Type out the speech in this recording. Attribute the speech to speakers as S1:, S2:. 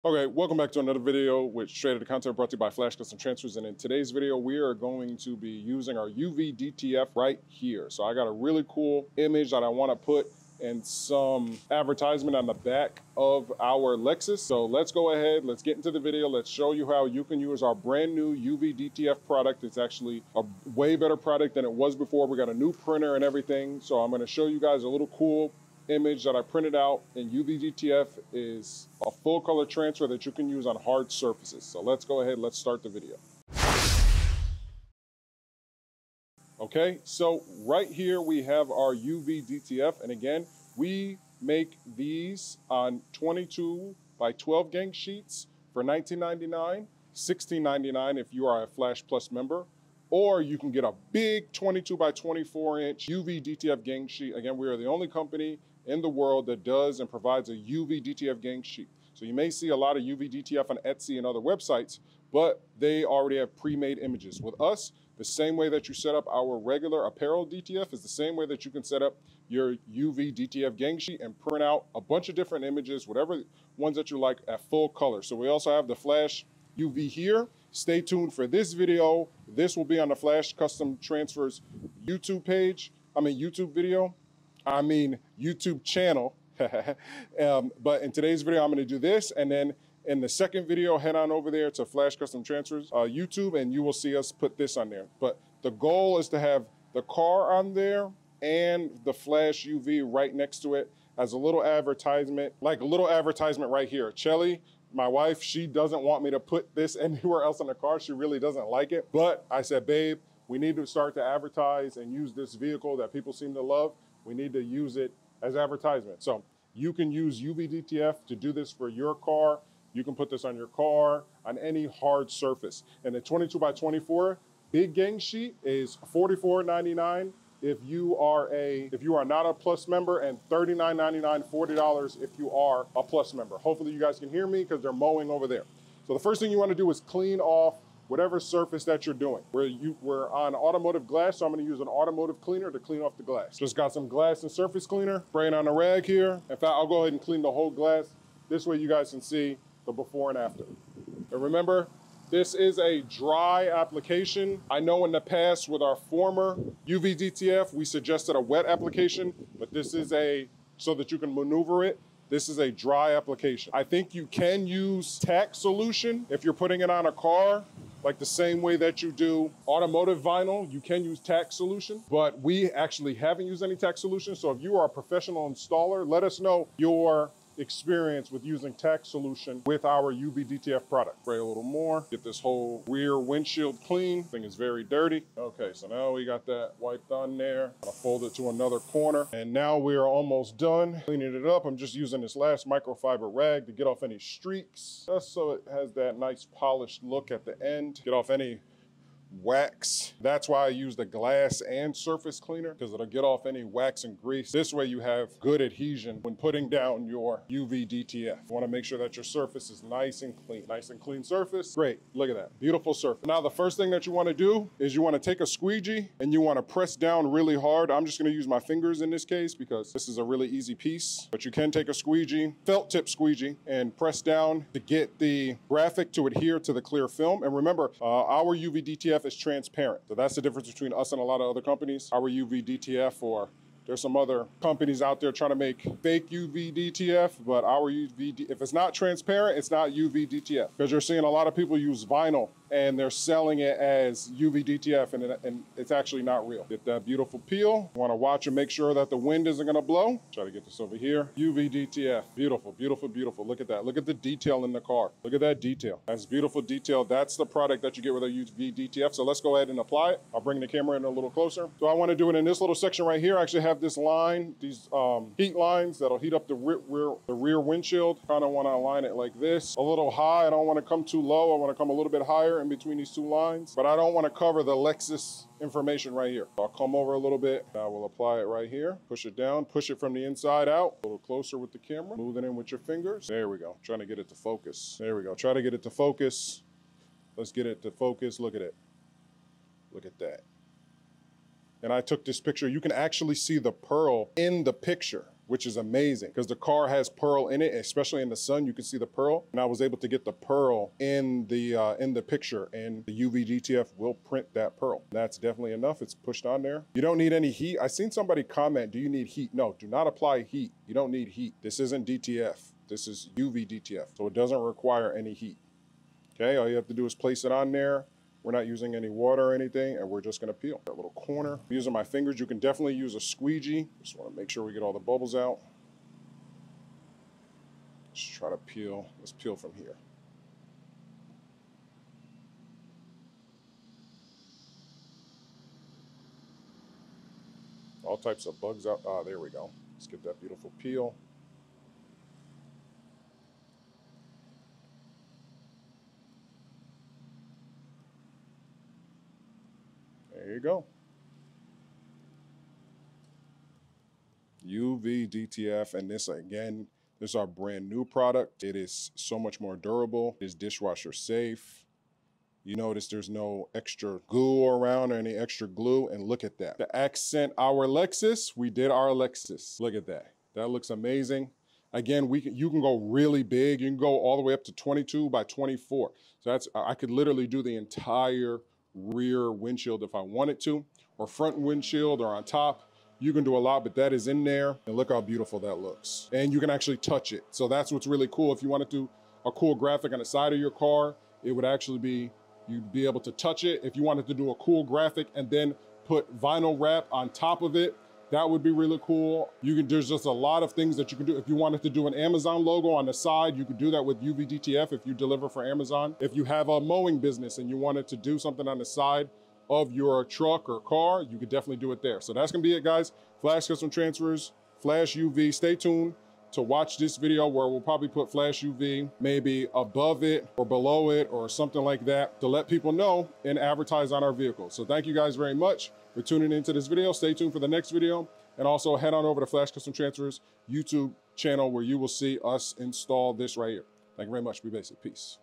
S1: Okay, welcome back to another video with Straight Outta Content brought to you by Flash Custom Transfers. And in today's video, we are going to be using our Uvdtf right here. So I got a really cool image that I want to put in some advertisement on the back of our Lexus. So let's go ahead, let's get into the video. Let's show you how you can use our brand new Uvdtf product. It's actually a way better product than it was before. We got a new printer and everything. So I'm going to show you guys a little cool image that I printed out in Uvdtf. Is a full color transfer that you can use on hard surfaces. So let's go ahead, let's start the video. Okay, so right here we have our Uvdtf, and again, we make these on 22 by 12 gang sheets for $19.99, $16.99 if you are a Flash Plus member, or you can get a big 22 by 24 inch Uvdtf gang sheet. Again, we are the only company in the world that does and provides a Uvdtf gang sheet. So you may see a lot of Uvdtf on Etsy and other websites, but they already have pre-made images. With us, the same way that you set up our regular apparel DTF is the same way that you can set up your Uvdtf gang sheet and print out a bunch of different images, whatever ones that you like, at full color. So we also have the Flash UV here. Stay tuned for this video. This will be on the Flash Custom Transfers YouTube channel. But in today's video, I'm going to do this, and then in the second video, head on over there to Flash Custom Transfers YouTube, and you will see us put this on there. But the goal is to have the car on there and the Flash UV right next to it as a little advertisement, like a little advertisement right here. Chelly, my wife, she doesn't want me to put this anywhere else in the car. She really doesn't like it. But I said, babe, we need to start to advertise and use this vehicle that people seem to love. We need to use it as advertisement. So you can use Uvdtf to do this for your car. You can put this on your car, on any hard surface. And the 22 by 24 big gang sheet is $44.99 if you are not a Plus member, and $39.99, $40 if you are a Plus member. Hopefully you guys can hear me because they're mowing over there. So the first thing you want to do is clean off whatever surface that you're doing. We're on automotive glass, so I'm going to use an automotive cleaner to clean off the glass. Just got some glass and surface cleaner, spraying on a rag here. In fact, I'll go ahead and clean the whole glass. This way you guys can see the before and after. And remember, this is a dry application. I know in the past with our former Uvdtf, we suggested a wet application, but this is so that you can maneuver it. This is a dry application. I think you can use tack solution if you're putting it on a car, like the same way that you do automotive vinyl. You can use tack solution, but we actually haven't used any tack solution. So if you are a professional installer, let us know your experience with using tack solution with our Uvdtf product. Spray a little more, get this whole rear windshield clean. Thing is very dirty. Okay, so now we got that wiped on there. I'll fold it to another corner, and now we are almost done cleaning it up. I'm just using this last microfiber rag to get off any streaks, just so it has that nice polished look at the end. Get off any wax. That's why I use the glass and surface cleaner, because it'll get off any wax and grease. This way you have good adhesion when putting down your Uvdtf. You want to make sure that your surface is nice and clean. Nice and clean surface. Great. Look at that. Beautiful surface. Now the first thing that you want to do is you want to take a squeegee and you want to press down really hard. I'm just going to use my fingers in this case because this is a really easy piece, but you can take a squeegee, felt tip squeegee, and press down to get the graphic to adhere to the clear film. And remember, our Uvdtf is transparent. So that's the difference between us and a lot of other companies. Our Uvdtf, or there's some other companies out there trying to make fake Uvdtf, but our if it's not transparent, it's not Uvdtf. Because you're seeing a lot of people use vinyl and they're selling it as Uvdtf, and it's actually not real. Get that beautiful peel. You want to watch and make sure that the wind isn't going to blow. Try to get this over here. Uvdtf. Beautiful, beautiful, beautiful. Look at that. Look at the detail in the car. Look at that detail. That's beautiful detail. That's the product that you get with a Uvdtf. So let's go ahead and apply it. I'll bring the camera in a little closer. So I want to do it in this little section right here. I actually have this line, these heat lines that'll heat up the rear windshield. Kind of want to align it like this. A little high. I don't want to come too low. I want to come a little bit higher in between these two lines, but I don't want to cover the Lexus information right here. I'll come over a little bit. I will apply it right here. Push it down, push it from the inside out. A little closer with the camera. Move it in with your fingers. There we go. Trying to get it to focus. There we go. Try to get it to focus. Let's get it to focus. Look at it. Look at that. And I took this picture. You can actually see the pearl in the picture. which is amazing because the car has pearl in it, especially in the sun, you can see the pearl. And I was able to get the pearl in the picture, and the Uvdtf will print that pearl. That's definitely enough. It's pushed on there. You don't need any heat. I seen somebody comment, do you need heat? No, do not apply heat. You don't need heat. This isn't DTF. This is Uvdtf, so it doesn't require any heat. Okay, all you have to do is place it on there. We're not using any water or anything, and we're just gonna peel that little corner. Using my fingers, you can definitely use a squeegee. Just wanna make sure we get all the bubbles out. Just try to peel, let's peel from here. All types of bugs out, there we go. Let's get that beautiful peel. There you go. Uvdtf, and this again, this is our brand new product. It is so much more durable. It is dishwasher safe. You notice there's no extra glue around or any extra glue, and look at that. To accent our Lexus, we did our Lexus. Look at that. That looks amazing. Again, you can go really big. You can go all the way up to 22 by 24. So I could literally do the entire rear windshield if I wanted to, or front windshield, or on top. You can do a lot, but that is in there. And look how beautiful that looks. And you can actually touch it. So that's what's really cool. If you want to do a cool graphic on the side of your car, it would actually be, you'd be able to touch it. If you wanted to do a cool graphic and then put vinyl wrap on top of it, that would be really cool. There's just a lot of things that you can do. If you wanted to do an Amazon logo on the side, you could do that with Uvdtf if you deliver for Amazon. If you have a mowing business and you wanted to do something on the side of your truck or car, you could definitely do it there. So that's gonna be it, guys. Flash custom transfers, Flash UV. Stay tuned to watch this video where we'll probably put Flash UV maybe above it or below it or something like that to let people know and advertise on our vehicles. So thank you guys very much for tuning into this video. Stay tuned for the next video, and also head on over to Flash Custom Transfers YouTube channel where you will see us install this right here. Thank you very much. Be basic. Peace.